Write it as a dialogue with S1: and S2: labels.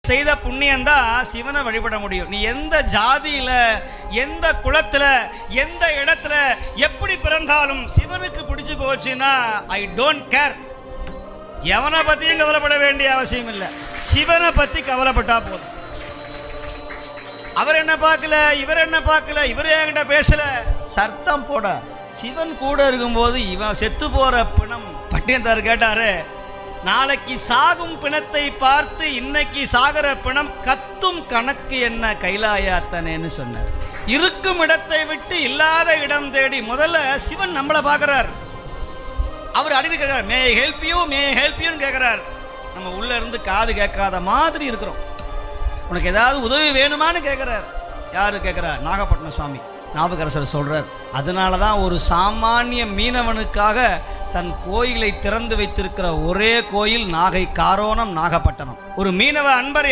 S1: செய்த புண்ணியம்தான் சிவனை வழிபட முடியும். நீ எந்த ஜாதியில, எந்த குலத்துல, எந்த இடத்துல எப்படி பிறந்தாலும் சிவனுக்கு பிடிச்சு போச்சுன்னா ஐ டோன்ட் கேர். எவனை பத்தியும் கவலைப்பட வேண்டிய அவசியம் இல்லை. சிவனை பத்தி கவலைப்பட்டா போதும். அவர் என்ன பார்க்கல, இவர் என்ன பார்க்கல, இவர் என்கிட்ட பேசல, சத்தம் போட. சிவன் கூட இருக்கும்போது இவன் செத்து போற பிணம். பட்டினத்தார் கேட்டாரு, நாளைக்கு சாகும் பிணத்தை பார்த்து இன்னைக்கு சாகர பிணம் கத்தும் கணக்கு என்ன கைலாயாத்தனேன்னு சொன்னார். இருக்கும் இடத்தை விட்டு இல்லாத இடம் தேடி முதல்ல சிவன் நம்மளை பார்க்கிறார். அவர் அடிக்கடி கேட்கிறார், may help you, may help யூன்னு கேட்கிறார். நம்ம உள்ள இருந்து காது கேட்காத மாதிரி இருக்கிறோம். உனக்கு ஏதாவது உதவி வேணுமான்னு கேட்கிறார். யாரு கேட்கிறார்? நாகப்பட்டினம் சுவாமி நாவுக்கரசர் சொல்றார். அதனால தான் ஒரு சாமானிய மீனவனுக்காக தன் கோயிலை திறந்து வைத்திருக்கிற ஒரே கோயில் நாகை காரோணம் நாகப்பட்டினம். ஒரு மீனவ அன்பர்